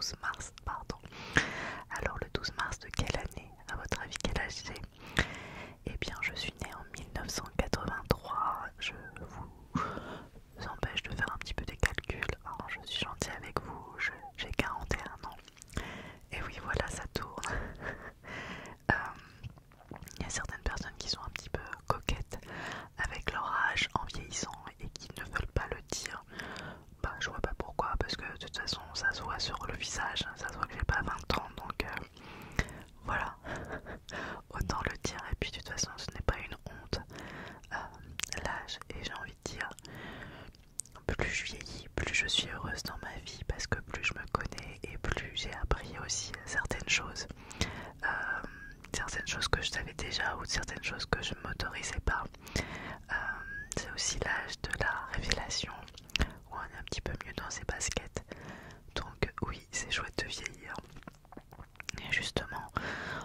12 mars, pardon. Alors le 12 mars de quelle année? À votre avis, quel âge j'ai? Eh bien, je suis née en 1983. Je vous empêche de faire un petit peu des calculs. Alors, je suis gentille avec vous, j'ai 41 ans. Et oui, voilà, ça tourne. Il y a certaines personnes qui sont un petit peu coquettes avec leur âge en vieillissant et qui ne veulent pas le dire. Bah, je vois pas pourquoi, parce que de toute façon, ça se voit sur le visage, ça se voit que j'ai pas 20 ans, donc voilà, autant le dire. Et puis de toute façon, ce n'est pas une honte, l'âge, et j'ai envie de dire, plus je vieillis, plus je suis heureuse dans ma vie, parce que plus je me connais et plus j'ai appris aussi certaines choses. Certaines choses que je savais déjà ou certaines choses que je ne m'autorisais pas. C'est aussi l'âge de la révélation où on est un petit peu mieux dans ses baskets. Donc oui, c'est chouette de vieillir. Et justement,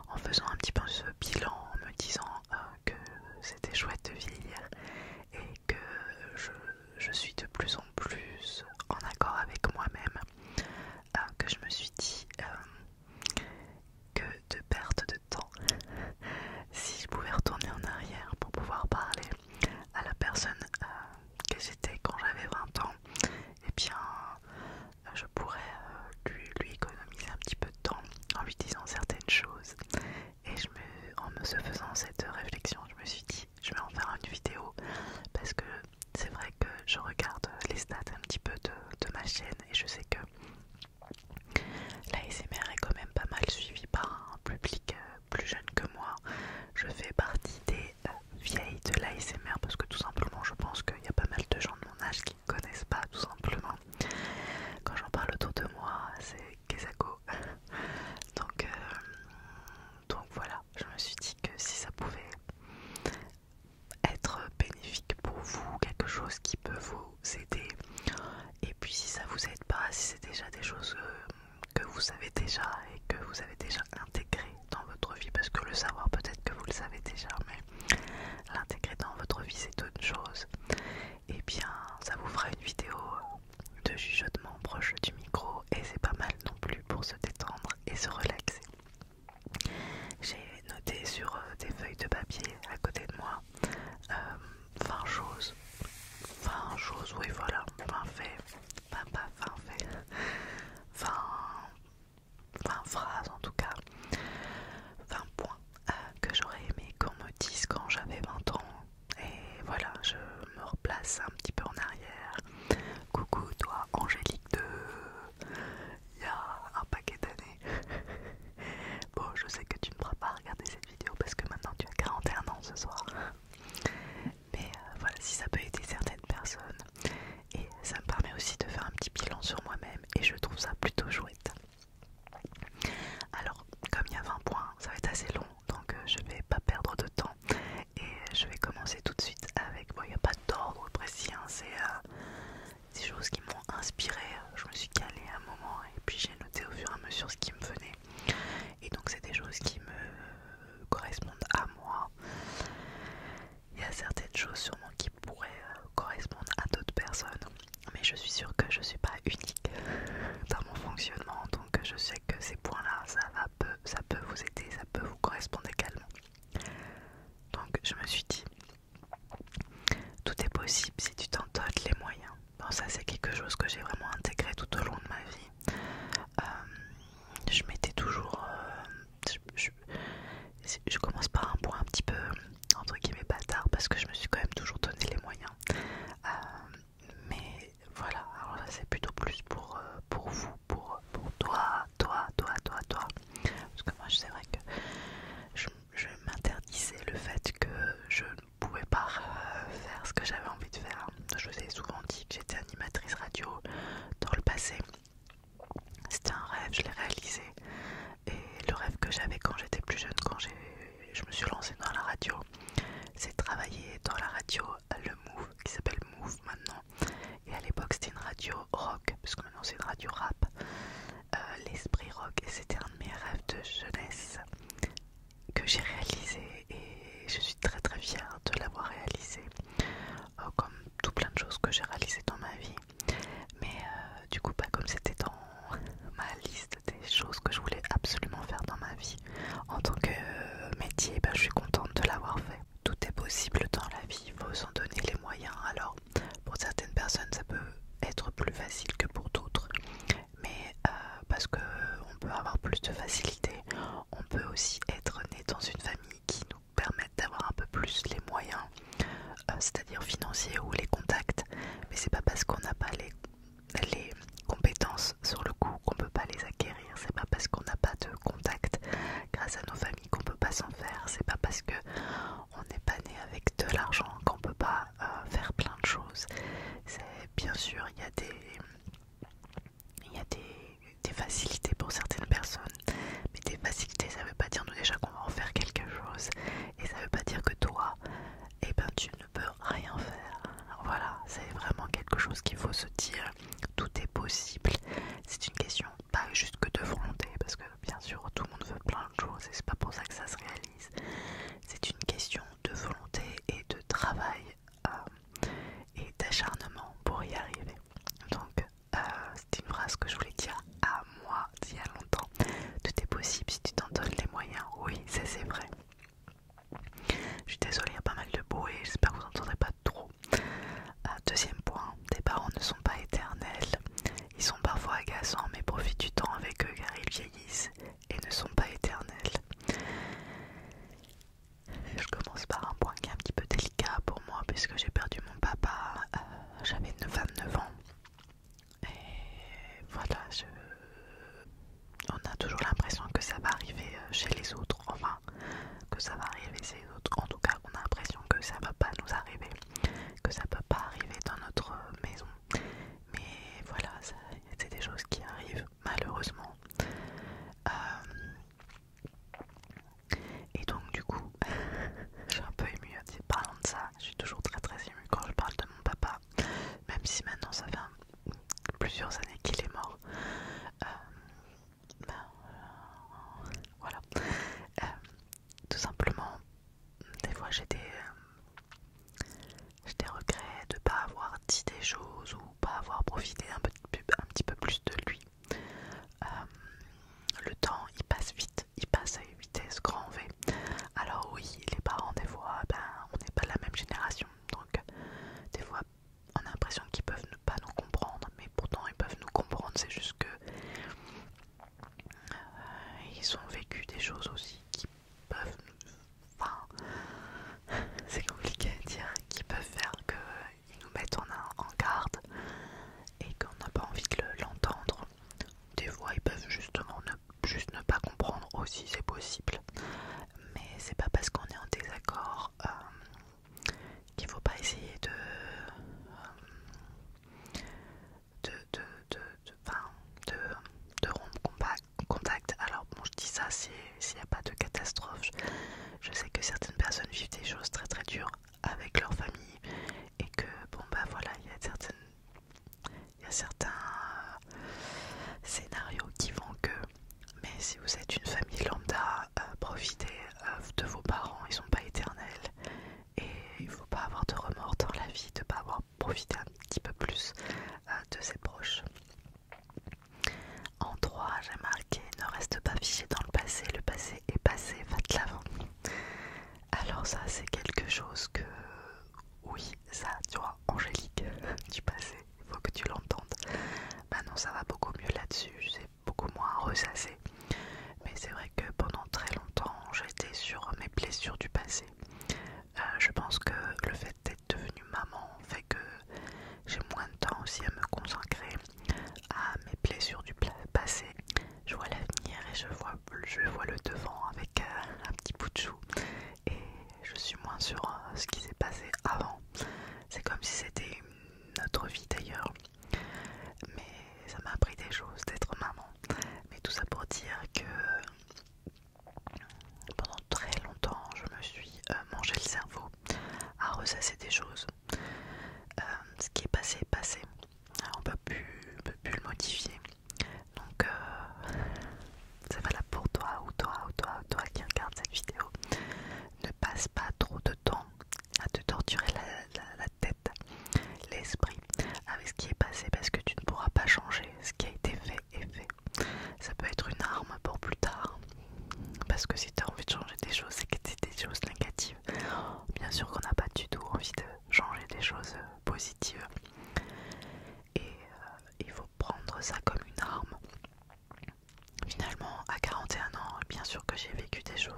en faisant un petit peu ce bilan, en me disant que c'était chouette de vieillir et que je suis de plus en plus en accord avec moi-même, que je me suis dit que de perte de temps, si je pouvais retourner en arrière pour pouvoir parler à la personne que j'étais quand j'avais 20 ans, eh bien je pourrais lui économiser un petit peu de temps en lui disant certaines choses. Et en me faisant cette réflexion, je me suis dit je vais en faire une vidéo, parce que c'est vrai que je regarde les stats un petit peu de ma chaîne et je sais que l'ASMR est quand même pas mal suivi par un public plus jeune que moi. Je fais partie des vieilles de l'ASMR parce que tout simplement je pense qu'il y a pas mal de gens de mon âge qui ne connaissent pas, tout simplement. Quand j'en parle autour de moi, c'est Kesako. Donc voilà, je me suis dit que si ça pouvait être bénéfique pour vous, quelque chose qui peut vous aider, et puis si ça vous aide pas, si c'est déjà des choses que vous savez déjà et que vous avez déjà intégré dans votre vie, parce que le savoir peut-être que vous le savez déjà, mais l'intégrer dans votre vie c'est autre chose, et bien ça vous fera une vidéo de chuchotement proche du micro et c'est pas mal non plus pour se détendre et se relaxer. J'ai noté sur des feuilles de papier à côté de moi 20 choses, oui voilà, 20 faits, pas 20 faits, 20 phrases en tout cas, 20 points que j'aurais aimé qu'on me dise quand j'avais 20 ans. Et voilà, je me replace un petit peu en arrière. Coucou toi Angélique de il y a un paquet d'années. Bon, je sais que tu ne pourras pas regarder cette vidéo parce que maintenant tu as 41 ans ce soir. Mais voilà, si ça peut aider certaines personnes. Et ça me permet aussi de faire un petit bilan sur moi-même et je trouve ça plutôt chouette. Alors, comme il y a 20 points, ça va être assez long, donc je vais pas perdre de temps. Et je vais commencer tout de suite avec, bon, il n'y a pas d'ordre précis, hein, c'est des choses qui m'ont inspiré. Je me suis calée à un moment et puis j'ai noté au fur et à mesure ce qui me venait. Et donc c'est des choses qui me correspondent à moi. Il y a certaines choses sûrement qui pourraient correspondre à d'autres personnes, mais je suis sûre que je suis pas unique dans mon fonctionnement, donc je sais que ces points-là, ça peut vous aider, ça peut vous correspondre également. Donc je me suis dit, tout est possible si tu t'en donnes les moyens. Bon, ça c'est quelque chose que j'ai vraiment intégré tout au long de ma vie. Je m'étais toujours... je commence par un point un petit peu entre guillemets bâtard parce que je me suis quand même toujours donné les moyens. Mais voilà, alors là c'est plutôt plus pour vous, pour toi. Parce que moi c'est vrai que je m'interdisais le fait que je ne pouvais pas faire ce que j'avais envie de faire. Je vous ai souvent dit que j'étais animatrice radio dans le passé. C'était un rêve, je l'ai réalisé. Et le rêve que j'avais quand j'étais plus jeune, quand je me suis lancée dans la radio, c'est travailler dans la radio le Move, qui s'appelle Move maintenant. Et à l'époque c'était une radio rock, parce que maintenant c'est une radio rap, l'esprit rock. Et c'était un de mes rêves de jeunesse que j'ai réalisé et je suis très très fière de l'avoir réalisé, comme tout plein de choses que j'ai réalisées dans ma vie. Mais du coup pas comme c'était dans ma liste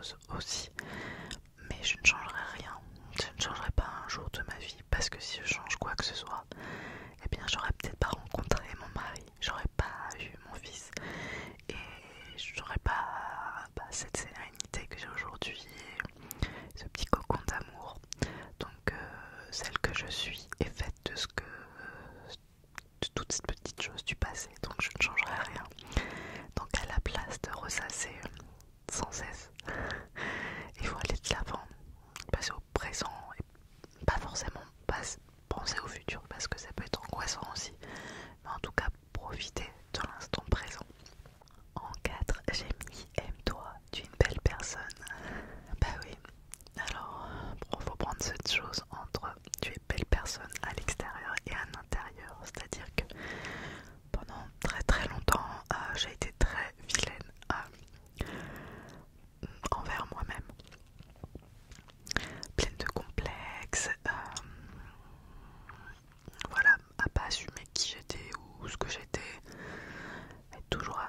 choses aussi. Mais je ne changerai rien. Je ne changerai pas un jour de ma vie parce que si je change quoi que ce soit, eh bien j'aurais peut-être pas rencontré mon mari, j'aurais pas eu mon fils et j'aurais pas cette sérénité que j'ai aujourd'hui, ce petit cocon d'amour. Donc celle que je suis est faite de toutes ces petites choses du passé, donc je ne changerai rien. Donc à la place de ressasser sans cesse, il faut aller de l'avant, passer au présent et pas forcément penser au futur parce que ça peut être angoissant aussi, mais en tout cas profiter de l'instant présent. En 4, j'ai mis aime-toi, tu es une belle personne. Bah oui, alors faut prendre cette chose entre tu es belle personne à l'extérieur et à l'intérieur, c'est-à-dire que pendant très très longtemps j'ai été très vilaine envers moi-même, pleine de complexes, voilà, à pas assumer qui j'étais ou ce que j'étais, être toujours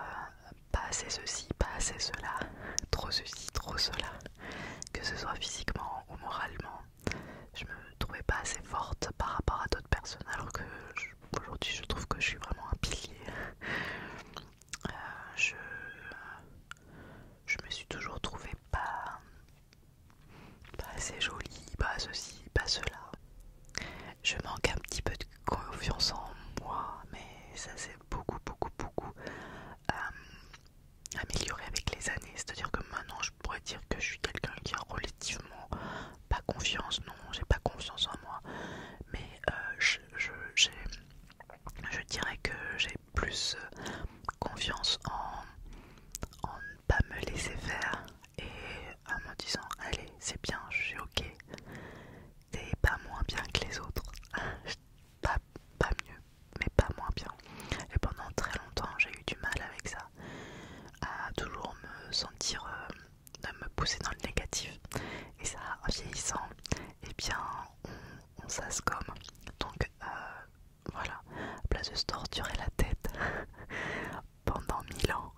pas assez ceci, pas assez cela, trop ceci, trop cela, que ce soit physiquement ou moralement. Je me trouvais pas assez forte par rapport à d'autres personnes, alors que aujourd'hui je trouve que je suis vraiment un pilier. Je me suis toujours trouvée pas assez jolie, pas ceci, pas cela. Je manque un petit peu de confiance en moi, mais ça s'est beaucoup amélioré avec les années. C'est-à-dire que maintenant je pourrais dire que je suis quelqu'un qui a relativement pas confiance, non, j'ai pas confiance en moi, mais je dirais que j'ai plus confiance en ne pas me laisser faire et en me disant allez c'est bien, je suis ok, t'es pas moins bien que les autres, pas mieux, mais pas moins bien. Et pendant très longtemps j'ai eu du mal avec ça, à toujours me sentir, de me pousser dans le négatif. Et ça, en vieillissant, eh bien on s'asgomme. Donc voilà, à place de se torturer la tête pendant 1000 ans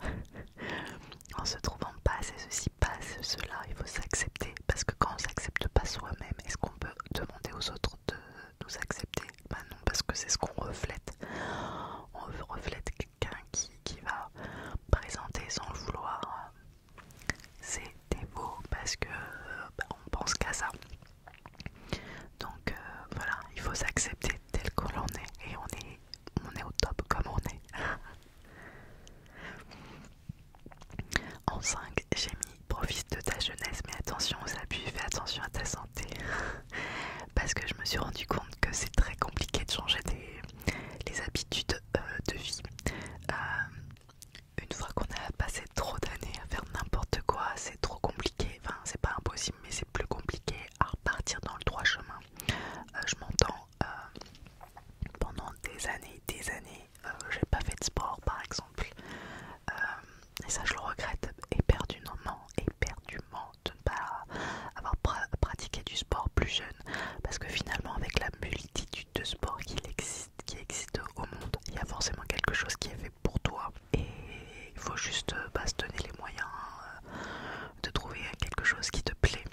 en se trouvant pas assez ceci, pas assez cela, il faut s'accepter. Parce que quand on s'accepte pas soi-même, est-ce qu'on peut demander aux autres de nous accepter? Bah non, parce que c'est ce qu'on reflète. On reflète quelqu'un qui va présenter sans le vouloir ses défauts parce que on pense qu'à ça. Donc voilà, il faut s'accepter tel qu'on en est et on est au top comme on est. En 5, j'ai mis profite de ta jeunesse mais attention aux abus, fais attention à ta santé. Parce que je me suis rendu compte que c'est très compliqué de changer les habitudes de vie. Une fois qu'on a passé trop d'années à faire n'importe quoi, c'est trop compliqué. Enfin, c'est pas impossible, mais c'est plus compliqué à repartir dans le droit chemin. Je m'entends, pendant des années, j'ai pas fait de sport par exemple. Et ça, je le regrette éperdument de ne pas avoir pratiqué du sport plus jeune. Parce que finalement, avec la multitude de sports qui existent au monde, il y a forcément quelque chose qui est fait pour toi. Et il faut juste se donner les moyens de trouver quelque chose qui te plaît.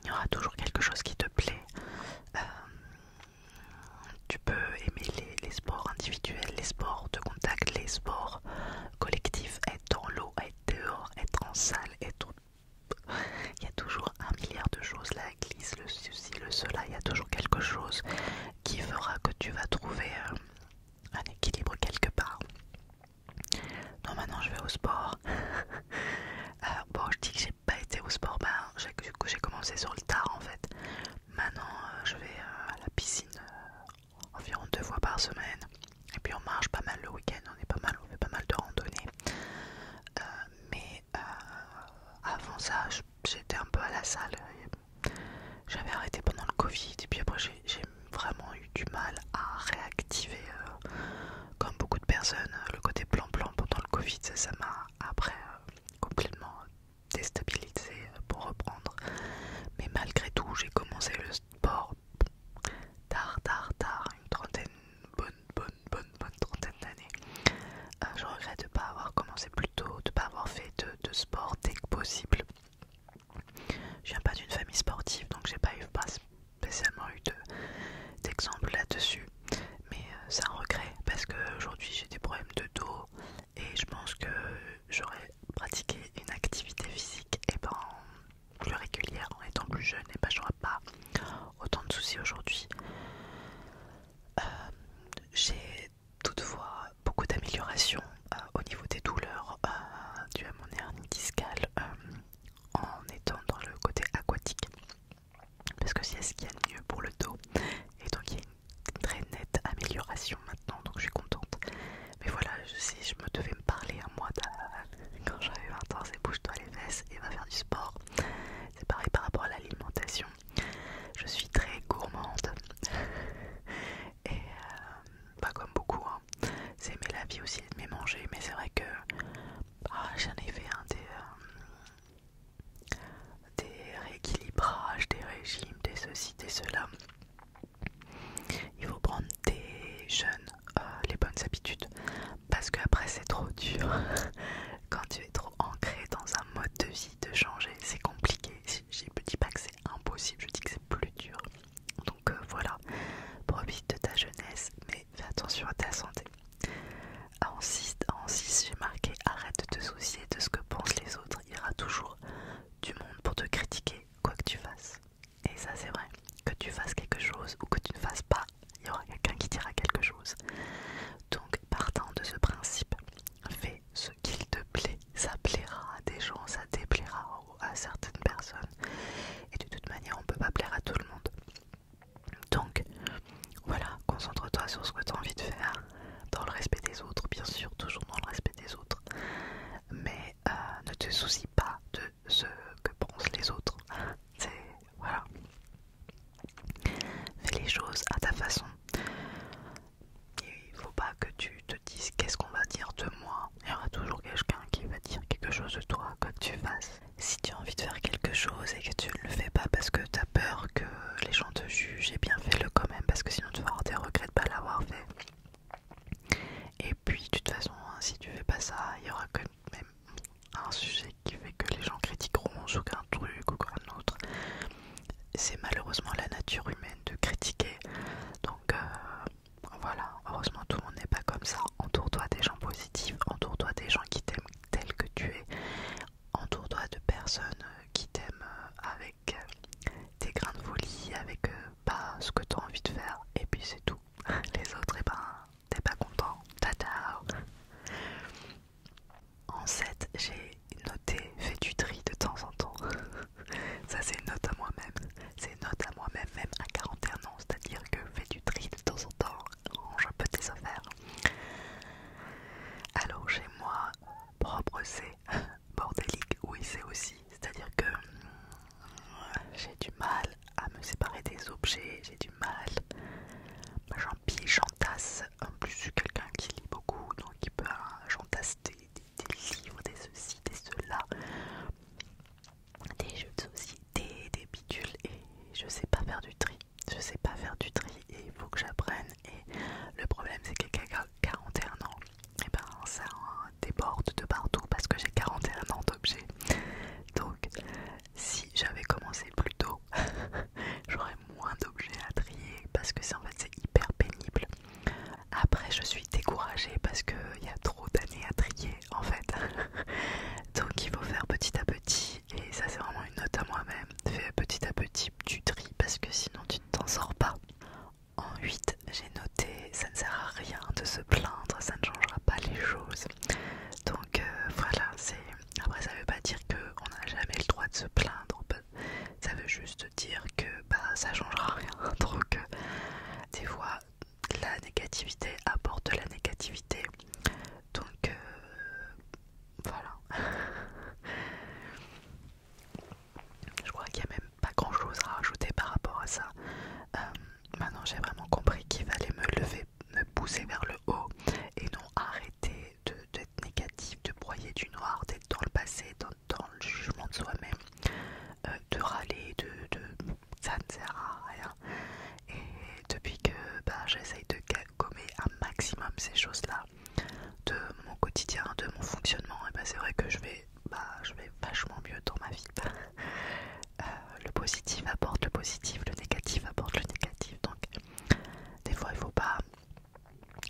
Il y aura toujours quelque chose qui te plaît. Tu peux aimer les sports individuels, les sports de contact, les sports collectifs, être dans l'eau, être dehors, être en salle, être... Il y a toujours un milliard de choses, la glisse, le ceci, le cela, il y a toujours quelque chose qui fera que tu vas trouver un équilibre quelque part. Donc maintenant je vais au sport. Bon, je dis que j'ai pas été au sport, j'ai commencé sur le tard en fait. Maintenant je vais à la piscine environ 2 fois par semaine. Et puis on marche pas mal le week-end, on fait pas mal de randonnées. Mais avant ça, j'étais un peu à la salle. J'avais arrêté pendant le Covid et puis après j'ai vraiment eu du mal à réactiver, comme beaucoup de personnes, le côté plan-plan pendant le Covid. Ça m'a après complètement déstabilisé pour reprendre. Mais malgré tout, j'ai commencé le sport tard, bonne trentaine d'années. Je regrette de ne pas avoir commencé plus tôt, de ne pas avoir fait de sport dès que possible. j'en ai fait des rééquilibrages, des régimes, des ceci, des cela. Il faut prendre des jeunes, les bonnes habitudes, parce qu'après c'est trop dur. Quand tu es trop ancré dans un mode de vie, de changer, c'est compliqué. Je dis pas que c'est impossible, je dis que c'est plus dur. Donc voilà, profite de ta jeunesse, mais fais attention à ta santé. En 6, j'ai marqué arrête de te soucier de ce que pensent les autres. Il y aura toujours du monde pour te critiquer, quoi que tu fasses. Et ça c'est vrai, que tu fasses quelque chose ou que tu ne fasses pas, il y aura quelqu'un qui dira quelque chose. Donc partant de ce principe, fais ce qu'il te plaît. Ça plaira à des gens, ça déplaira à certaines personnes. Et de toute manière, on peut pas plaire à tout le monde. Donc voilà, concentre-toi sur ce que tu as envie de faire, dans le respect des autres, bien sûr, toujours dans le respect des autres. Mais ne te soucie pas de ce que pensent les autres. Voilà. Fais les choses à ta façon. Il faut pas que tu te dises qu'est-ce qu'on va dire de moi. Il y aura toujours quelqu'un qui va dire quelque chose de toi, quoi que tu fasses. Si tu as envie de faire quelque chose et que tu ne le fais pas parce que tu as peur que les gens te jugent, eh bien fais-le quand même, parce que sinon tu vas avoir des regrets de pas l'avoir fait. Et puis de toute façon, si tu fais pas ça, il y aura quand même un sujet qui fait que les gens critiqueront sur un truc ou un autre. C'est malheureusement la nature humaine de critiquer. Donc voilà, heureusement tout le monde n'est pas comme ça. Entoure-toi des gens positifs, entoure-toi des gens qui t'aiment tel que tu es, entoure-toi de personnes qui t'aiment avec tes grains de folie, avec ce que tu as envie de faire, et puis c'est tout. Les autres, t'es pas content. Tata. En 7, j'ai noté fais du tri de temps en temps. Ça c'est une note à moi-même. C'est une note à moi-même, même à 41 ans. C'est-à-dire que fais du tri de temps en temps. Range un peu tes affaires. Alors chez moi, propre c'est, bordélique oui c'est aussi. C'est-à-dire que j'ai du mal à me séparer des objets. J'ai du mal. J'empile, j'entasse. En plus je suis quelqu'un qui lit beaucoup, donc il peut j'entasse des livres, des ceci, des cela, des jeux de société, des bidules, et je sais pas faire du tri. Je sais pas faire du tri et il faut que j'apprenne. Et le problème c'est qu'à 41 ans, et ben ça déborde de partout parce que j'ai 41 ans d'objets. Donc si j'avais commencé plus tôt, j'aurais moins d'objets à trier parce que en fait c'est hyper pénible. Après je suis découragée parce qu'il y a trop d'années à trier en fait. Donc il faut faire petit à petit, et ça c'est vraiment une note à moi-même. Fais petit à petit du tri parce que sinon tu ne t'en sors pas. En 8, j'ai noté ça ne sert à rien de se plaindre, ça ne changera pas les choses. Donc voilà, après ça veut pas dire qu'on n'a jamais le droit de se plaindre, ça veut juste dire que ça changera rien. Donc des fois la négativité apporte de la négativité. Donc voilà. Je crois qu'il n'y a même pas grand chose à rajouter par rapport à ça. Maintenant j'ai vraiment compris qu'il fallait me lever, me pousser vers le haut et non arrêter d'être négatif, de broyer du noir, d'être dans le passé, dans le jugement de soi-même, de râler, ça ne sert à rien. Et depuis que j'essaye de gommer un maximum ces choses-là de mon quotidien, de mon fonctionnement, et c'est vrai que je vais vachement mieux dans ma vie. Le positif apporte le positif, le négatif apporte le négatif. Donc des fois il faut pas,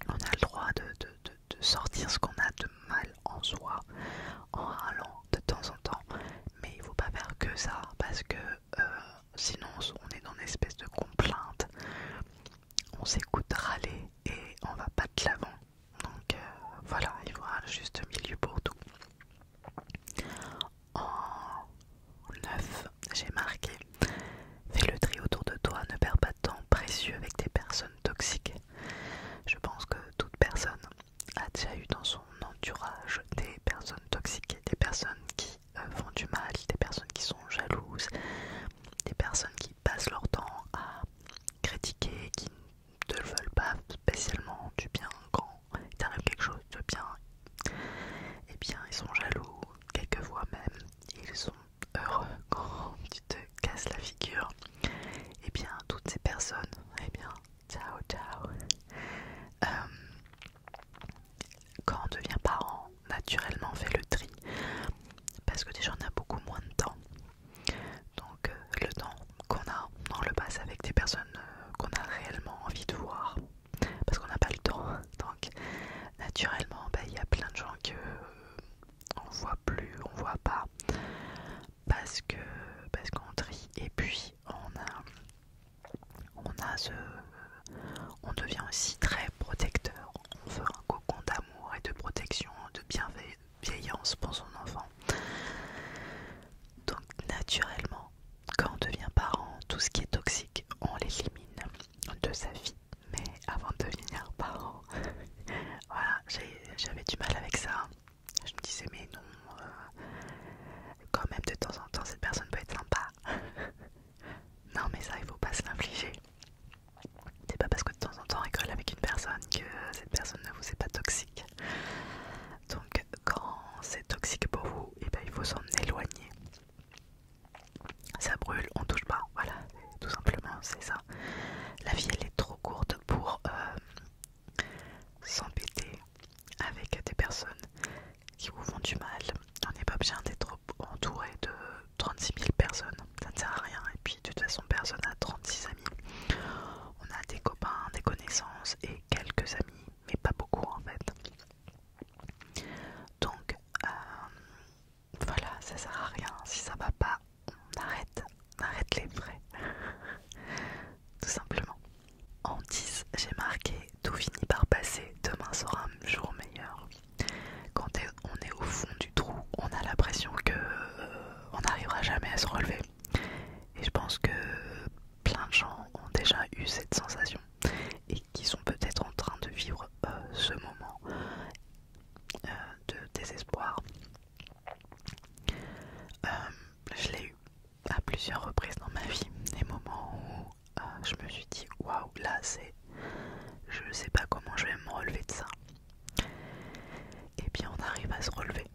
on a le droit de sortir ce qu'on a de mal en soi en râlant de temps en temps, mais il faut pas faire que ça parce que sinon on est dans une espèce de complainte, on s'écoute râler et on va pas de l'avant. Donc voilà, il faut un juste milieu pour tout. parce qu'on trie et puis on devient aussi très protecteur. On veut un cocon d'amour et de protection, de bienveillance pour son enfant. Donc naturellement, quand on devient parent, tout ce qui est toxique, on l'élimine de sa vie. Mais avant de devenir parent, voilà, j'avais du mal avec ça. Je me disais mais non, quand même de temps en temps cette personne peut être sympa. Non mais ça il faut pas se l'infliger. C'est pas parce que de temps en temps on rigole avec une personne que cette personne ne vous est pas toxique. Donc quand c'est toxique pour vous, et ben il faut s'en éloigner. Ça brûle, on touche pas, voilà, tout simplement c'est ça. La vie elle est trop courte pour s'embêter avec des personnes qui vous font du mal. On n'est pas besoin d'être entouré de 36 000 personnes, ça ne sert à rien. Et puis de toute façon personne n'a 36 amis. On a des copains, des connaissances et quelques amis, mais pas beaucoup en fait. Donc voilà, ça sert à rien. Si ça va pas, on arrête les frais. Tout simplement. En 10, j'ai marqué tout finit par passer, demain sera un jour meilleur. Quand on est au fond du trou, on a l'impression que on n'arrivera jamais à se relever. Et je pense que plein de gens ont déjà eu cette sensation et qui sont peut-être en train de vivre ce moment de désespoir. Je l'ai eu à plusieurs reprises dans ma vie, des moments où je me suis dit waouh, là je sais pas comment je vais me relever de ça. Et puis on arrive à se relever.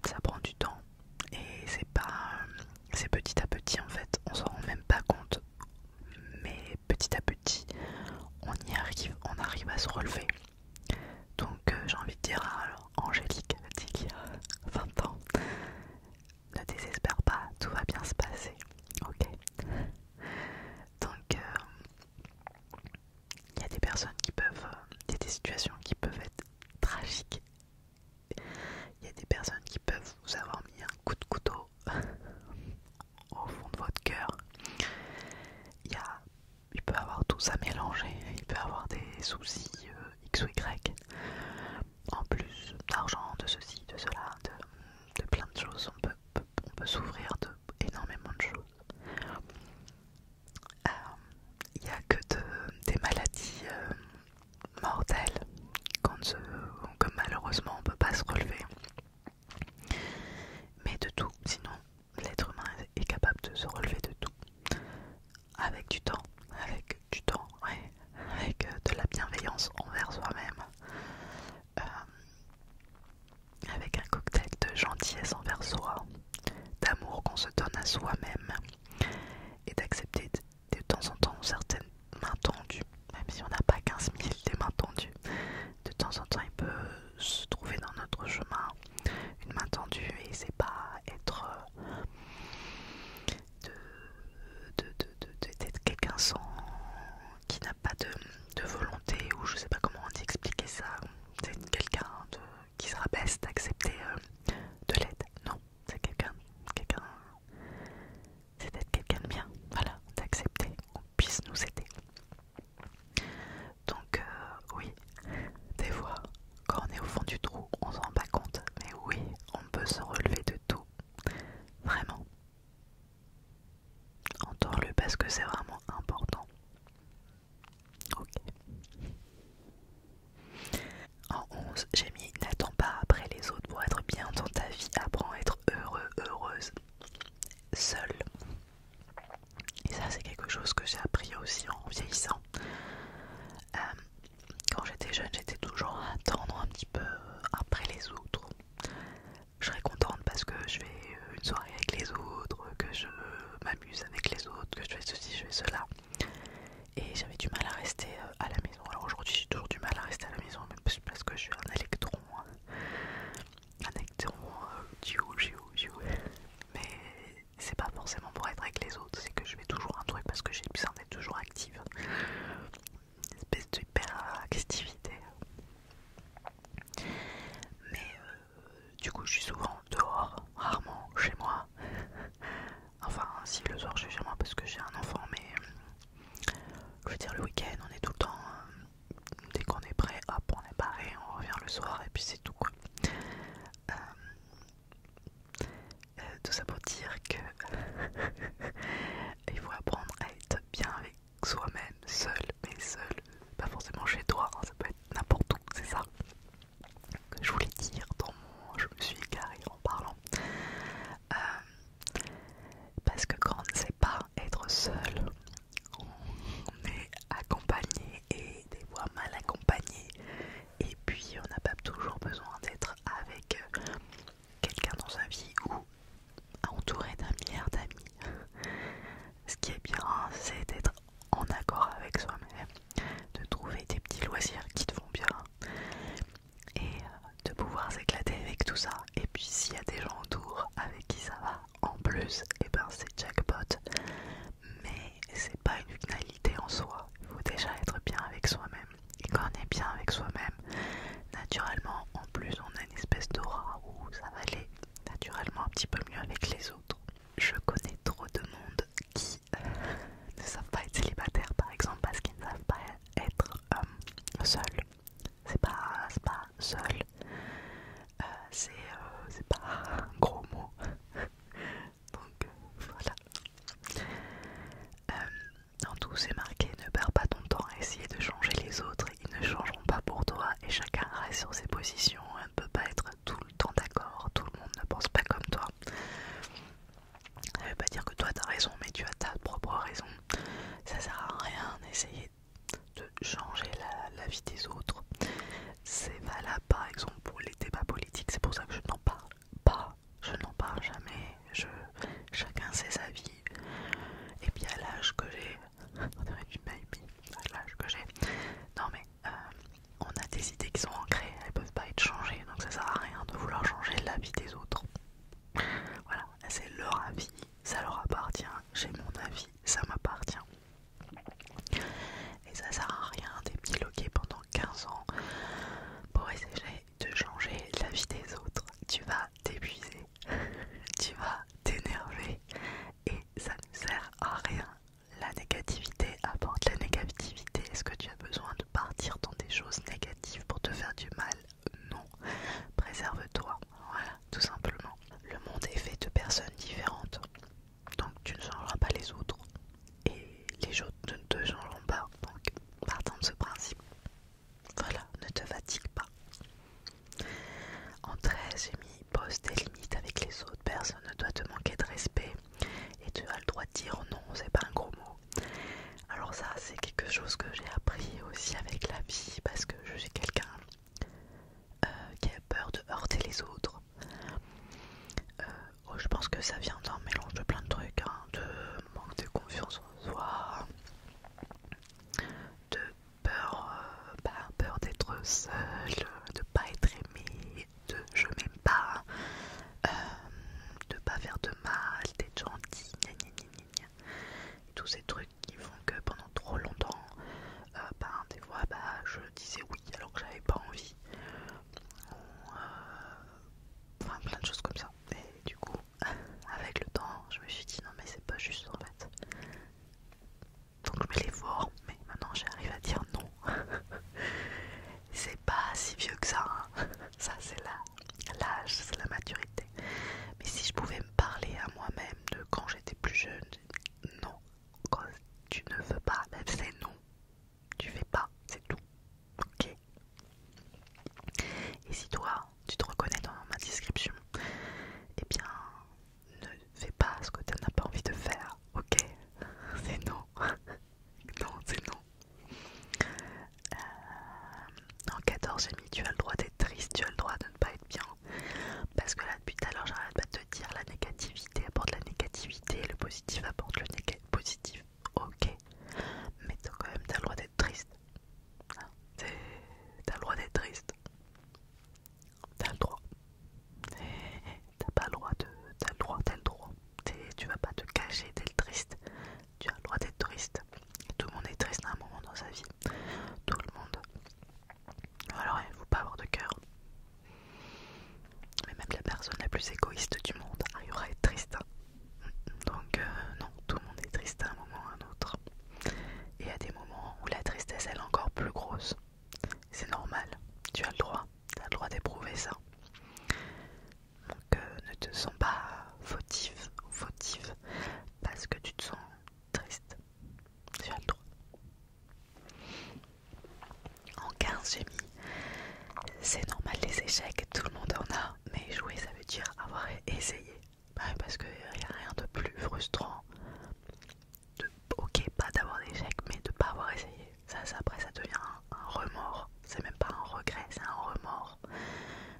Ça prend du temps et c'est petit à petit en fait, on s'en rend même pas compte, mais petit à petit on arrive à se relever. Donc j'ai envie de dire à Angélique qu'il y a 20 ans, ne désespère pas, tout va bien se passer, ok. Donc il y a des personnes il y a des situations qui peuvent être tragiques. Il y a des personnes qui peuvent vous avoir mis un coup de couteau au fond de votre cœur. Il peut avoir tout ça mélangé, il peut avoir des soucis X ou Y, en plus d'argent, de ceci, de cela, de plein de choses. On peut s'ouvrir de énormément de choses. Il n'y a que des maladies mortelles comme malheureusement on ne peut pas se relever. Mais de tout, sinon l'être humain est capable de se relever de tout. Avec du temps, ouais, avec de la bienveillance envers soi-même, avec un cocktail de gentillesse envers soi, d'amour qu'on se donne à soi-même et d'accepter de temps en temps certaines mains tendues, même si on n'a pas 15 000 des mains tendues. De temps en temps il peut se trouver dans notre chemin une main tendue et c'est pas être d'être quelqu'un qui n'a pas de volonté, ou je sais pas comment on dit expliquer ça. C'est quelqu'un qui se rabaisse d'accepter de l'aide. Non, c'est c'est d'être quelqu'un de bien, voilà, d'accepter qu'on puisse nous aider. Donc oui, des fois, quand on est au fond du trou, on s'en rend pas compte, mais oui, on peut se relever de tout, vraiment. Entends-le parce que c'est vraiment important. Ok. En 11, j'ai mis n'attends pas après les autres pour être bien dans ta vie, apprends à être heureux, heureuse, seule. Et ça c'est quelque chose que j'ai appris aussi en vieillissant. Quand j'étais jeune, j'étais toujours à attendre un petit peu après les autres. Je serais contente parce que je fais une soirée avec les autres, que je m'amuse avec les autres, que je fais ceci, je fais cela. ça. Et puis s'il y a des gens autour avec qui ça va en plus, et ben c'est jackpot. Mais c'est pas une finalité en soi. Il faut déjà être bien avec soi-même. Et quand on est bien avec soi-même, naturellement, en plus on a une espèce d'aura où ça va aller naturellement un petit peu mieux avec les autres. Je connais trop de monde qui ne savent pas être célibataires par exemple parce qu'ils ne savent pas être seuls. C'est pas seul, c'est pas un gros mot. Donc voilà. Dans tout c'est marqué, ne perds pas ton temps à essayer de changer les autres, ils ne changeront pas pour toi et chacun reste sur ses positions, on ne peut pas être tout le temps d'accord, tout le monde ne pense pas comme toi. Ça veut pas dire que toi t'as raison, mais tu as ta propre raison. Ça sert à rien d'essayer de changer la vie des autres. C'est valable par exemple pour les débats politiques, c'est pour ça que je n'en parle pas, je n'en parle jamais, chacun sait sa vie. Et puis à l'âge que j'ai, on dirait du baby, à l'âge que j'ai, non mais on a des idées qui sont ancrées, elles peuvent pas être changées, donc ça sert à rien de vouloir changer la vie des autres. Voilà, c'est leur avis, ça leur appartient, j'ai mon avis, ça m'appartient. Et ça sert à rien d'épiloguer pendant 15 ans pour essayer de changer la vie des autres. Tu vas t'épuiser, tu vas t'énerver et ça ne sert à rien. La négativité apporte la négativité. Est-ce que tu as besoin de partir dans des choses négatives pour te faire du mal? Non. Préserve-toi. Voilà, tout simplement. Le monde est fait de personnes différentes. Donc tu ne changeras pas les autres. Et les autres ne te changeront pas. Donc partant de ce principe. Voilà, ne te fatigue pas. En 13, j'ai mis pose tes limites avec les autres. Personne ne doit te manquer de respect. Et tu as le droit de dire non, c'est pas un gros mot. Alors ça, c'est quelque chose que j'ai appris aussi avec la vie. Parce que je suis quelqu'un qui a peur de heurter les autres. Je pense que ça vient d'un mélange de plein de trucs, hein, de manque de confiance en soi, de peur d'être seul, de pas être aimé, de je m'aime pas, de pas faire de mal, d'être gentil, gna gna gna gna gna. Et tous ces trucs qui font que pendant trop longtemps, des fois je disais oui alors que j'avais pas envie. Enfin plein de choses comme ça. Et du coup, avec le temps, je me suis dit non mais c'est pas juste en fait. Donc je mets l'effort, mais maintenant j'arrive à dire non. C'est pas si vieux que ça, hein. Ça c'est l'âge, c'est la maturité. Mais si je pouvais me parler à moi-même de quand j'étais plus jeune, non. Quand tu ne veux pas, même c'est non. Tu fais pas, c'est tout. Ok. Et si toi, tu te reconnais dans ma description, eh bien, ne fais pas ce que tu n'as pas envie de faire. Ok. C'est non. Non, c'est non. En 14, j'ai mis tu as le droit d'être triste, tu as le droit de ne pas être bien. Parce que là, depuis tout à l'heure, j'arrête pas de te dire la négativité apporte la négativité, le positif apporte le positif. Ok. Mais quand même, t'as le droit d'être triste. T'as le droit d'être triste. T'as le droit. T'as pas le droit de. T'as le droit, t'as le droit. Tu vas pas te cacher d'être triste. Tu as le droit d'être triste. Tout le monde est triste à un moment dans sa vie. Tout le monde. Alors il faut pas avoir de cœur. Mais même la personne la plus égoïste du monde arrivera à être triste. Donc non, tout le monde est triste à un moment ou à un autre. Et à des moments où la tristesse elle est encore plus grosse. C'est normal. Tu as le droit. Tu as le droit d'éprouver ça. Donc ne te sens pas fautif ou fautive parce que tu te sens triste. Tu as le droit. En 15, j'ai mis c'est normal les échecs, tout le monde en a, mais échouer ça veut dire avoir essayé. Parce qu'il n'y a rien de plus frustrant ok, pas d'avoir d'échecs, mais de pas avoir essayé. Ça après ça devient un remords. C'est même pas un regret, c'est un remords.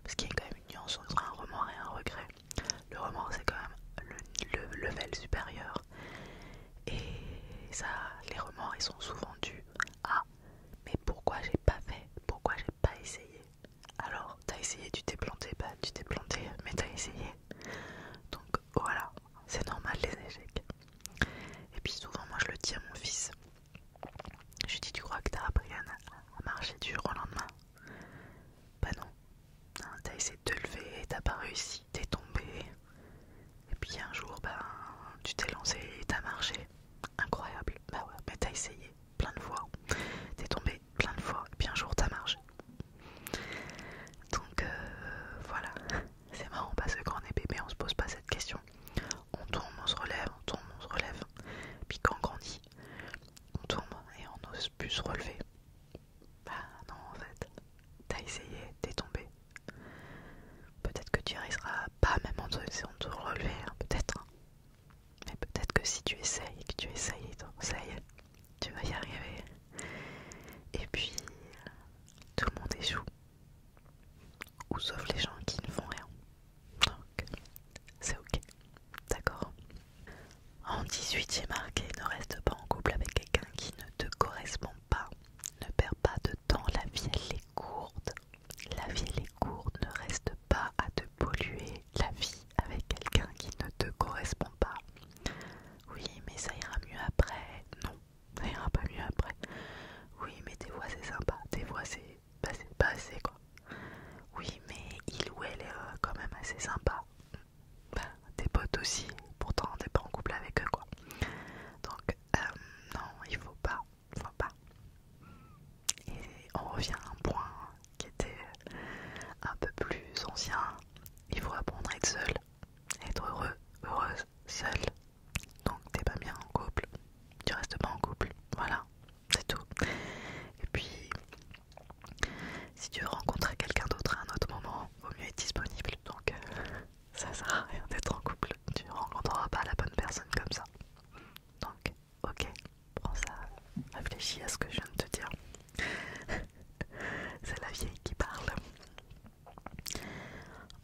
Parce qu'il y a quand même une nuance entre un remords et un regret. Le remords c'est quand même le level supérieur. Et ça, les remords ils sont souvent dus à mais pourquoi j'ai pas fait, pourquoi j'ai pas essayé. Alors t'as essayé, tu t'es planté, tu t'es planté pas réussi, t'es tombé. Et puis un jour, ben, tu t'es lancé et t'as marché. Incroyable. Bah ouais, mais t'as essayé plein de fois. T'es tombé plein de fois. Et puis un jour, t'as marché. Donc voilà. C'est marrant parce que quand on est bébé, on se pose pas cette question. On tombe, on se relève, on tombe, on se relève. Puis quand on grandit, on tombe et on n'ose plus se relever. Bah non, en fait, t'as essayé, t'es tombé. Peut-être que tu n'y arriveras pas même en essayant de te relever, hein, peut-être. Hein. Mais peut-être que si tu essayes et que tu essayes, tu vas y arriver. Et puis, tout le monde échoue. Ou sauf les gens qui ne font rien. Donc, c'est ok. D'accord. En 18, j'ai marqué: ne reste pas en couple avec quelqu'un qui ne te correspond pas. Ne perds pas de temps, la vie elle est courte. La vie elle est courte, ne reste pas à te polluer la vie avec quelqu'un qui ne te correspond pas. Oui, mais ça ira mieux après. Non, ça ira pas mieux après. Oui, mais des fois c'est sympa, des fois c'est pas assez quoi. Oui, mais il ou elle est quand même assez sympa. Bah, tes potes aussi, pourtant t'es pas en couple avec eux quoi. Donc non, il faut pas, faut pas. Et on revient à un point qui était un peu plus ancien. Il faut apprendre à être seul, être heureux, heureuse, seule. Donc t'es pas bien en couple, tu restes pas en couple, voilà, c'est tout. Et puis, si tu veux rencontrer quelqu'un d'autre à un autre moment, vaut mieux être disponible. Donc ça sert à rien d'être en couple, tu ne rencontreras pas la bonne personne comme ça. Donc, ok, prends ça, réfléchis à ce que je viens de te dire. C'est la vieille qui parle.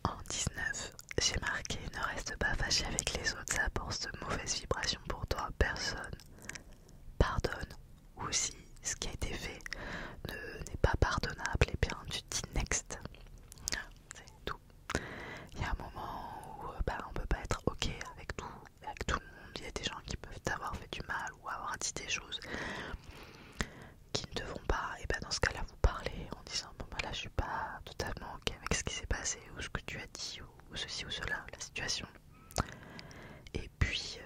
En 19, j'ai marqué: ne reste pas fâché avec les autres, ça apporte de mauvaises vibrations pour toi. Personne pardonne. Ou si ce qui a été fait n'est pas pardonnable, et bien tu dis next. C'est tout. Il y a un moment où on peut pas être ok avec tout le monde. Il y a des gens qui peuvent t'avoir fait du mal ou avoir dit des choses qui ne te vont pas, et ben dans ce cas-là vous parlez en disant: bon bah là je suis pas totalement ok avec ce qui s'est passé ou ce que tu as dit ou ceci ou cela, la situation. Et puis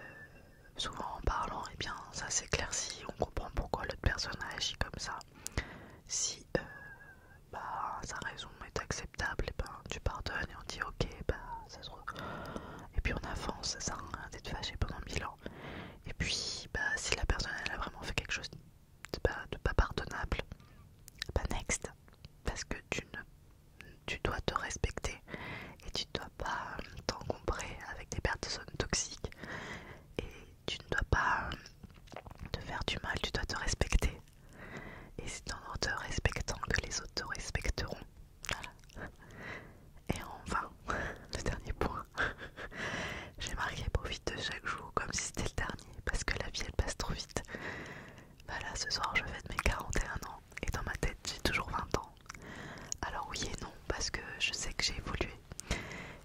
souvent en parlant, et bien ça s'éclaircit, on comprend pourquoi l'autre personne a agi comme ça. Si sa raison est acceptable, et ben tu pardonnes et on dit ok, ça se et puis on avance, ça sert à rien d'être fâché pendant 1000 ans. Et puis si la personne elle a vraiment fait quelque chose de pas pardonnable, next, parce que tu dois te respecter et tu ne dois pas t'encombrer avec des personnes toxiques et tu ne dois pas te faire du mal, tu dois te respecter. Et c'est en te respectant que les autres te respecteront. Voilà. Et enfin, le dernier point, j'ai marqué: profite de chaque jour comme si c'était le dernier, parce que la vie elle passe trop vite. Voilà, ce soir je fête mes 41 ans et dans ma tête j'ai toujours 20 ans. Alors oui et non, parce que je sais que j'ai évolué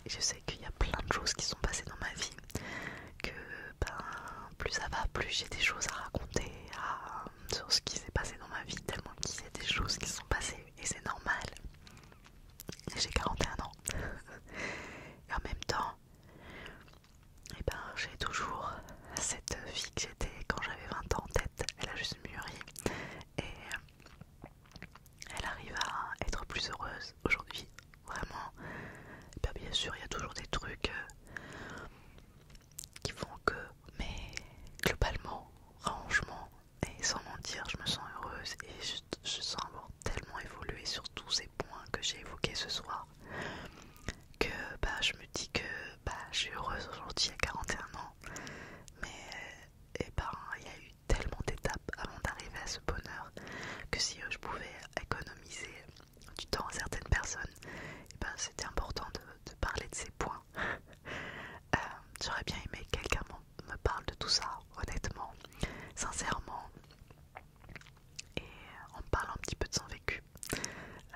et je sais qu'il y a plein de choses qui sont passées dans ma vie, que plus ça va, plus j'ai des choses à raconter sur ce qui s'est passé dans ma vie, tellement qu'il y a des choses qui sont passées et c'est normal. Et j'ai 41 ans. Et en même temps, j'ai toujours cette vie que j'étais quand j'avais 20 ans en tête. Elle a juste mûri et elle arrive à être plus heureuse aujourd'hui. Vraiment. Bien sûr, il y a toujours des trucs qui font que, mais globalement, franchement, et sans mentir, je me sens heureuse et je sens avoir tellement évolué sur tous ces points que j'ai évoqués ce soir que je me dis que je suis heureuse aujourd'hui à 41 ans. Mais il y a eu tellement d'étapes avant d'arriver à ce bonheur que si je pouvais économiser du temps à certaines personnes, c'était important de parler de ces points. J'aurais bien aimé que quelqu'un me parle de tout ça, honnêtement, sincèrement, et on me parle un petit peu de son vécu.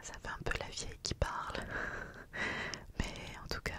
Ça fait un peu la vieille qui parle, mais en tout cas